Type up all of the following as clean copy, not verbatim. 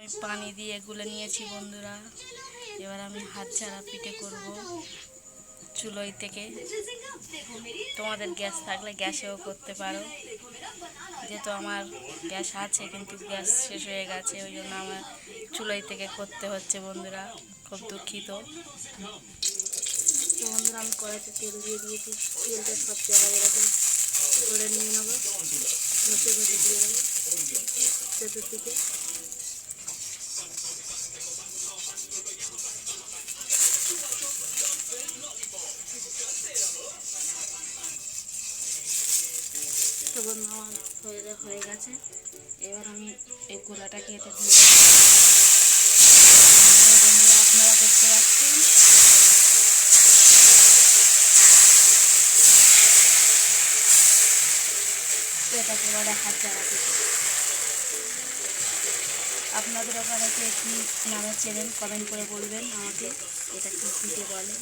আমি পানি দিয়ে গুলে নিয়েছি বন্ধুরা। এবার আমি হাত ছাড়া পিঠে করব চুলোই থেকে। তোমাদের গ্যাস থাকলে গ্যাসেও করতে পারো, যেহেতু আমার গ্যাস আছে কিন্তু গ্যাস শেষ হয়ে গেছে, ওই জন্য আমার চুলোই থেকে করতে হচ্ছে বন্ধুরা, খুব দুঃখিত। তো বন্ধুরা আমি কড়াইতে তেল দিয়ে দিয়েছি, তেলটা সব জায়গায় এরকম করে নিয়ে নেবো, ঘষে ঘষে দিয়ে দেবো চতুর্দিকে। তো বন্ধু আমার হয়ে গেছে। এবার আমি এই গোলাটাকে এতে দিয়ে দেবো। বন্ধুরা আপনারা দেখতে পাচ্ছেন এটাকে বলে হাত ছাড়া পিঠে। আপনাদের ওখানে কে কী নামে চেনেন কমেন্ট করে বলবেন আমাকে, এটা কী পিঠে বলে।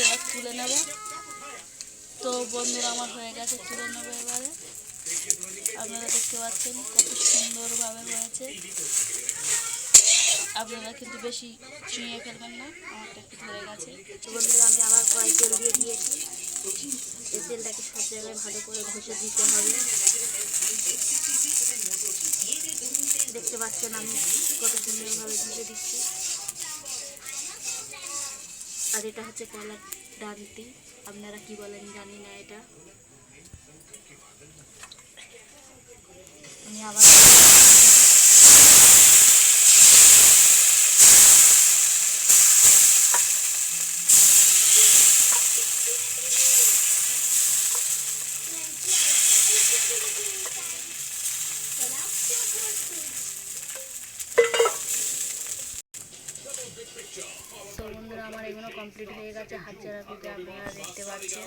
এবার তুলে নেব। তো বন্ধুরা আমার হয়ে গেছে, তুলে নেব এবারে। আপনারা দেখতে পাচ্ছেন কত সুন্দরভাবে হয়েছে। আপনারা কিন্তু বেশি চুঁয়ে ফেলবেন না, আমারটা একটু ধরে গেছে। তো বন্ধুরা আমি আবার কড়াই তেল দিয়ে দিয়েছি, এই তেলটাকে সব জায়গায় ভালো করে ঘষে দিতে হবে। দেখতে পাচ্ছেন আমি কত সুন্দরভাবে ঘষে দিচ্ছি। আর এটা হচ্ছে কলার ডান্তি, আপনারা কি বলেন জানি না। এটা আমি আবার তো বন্ধুরা আমার এগুলো কমপ্লিট হয়ে গেছে হাত ছাড়া পিঠে, আপনারা দেখতে পাচ্ছেন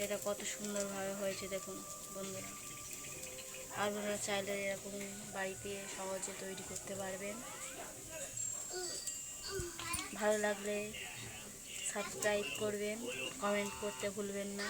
এটা কত সুন্দরভাবে হয়েছে দেখুন বন্ধুরা। আপনারা চাইলে এরকম বাড়িতে সহজে তৈরি করতে পারবেন। ভালো লাগলে সাবস্ক্রাইব করবেন, কমেন্ট করতে ভুলবেন না।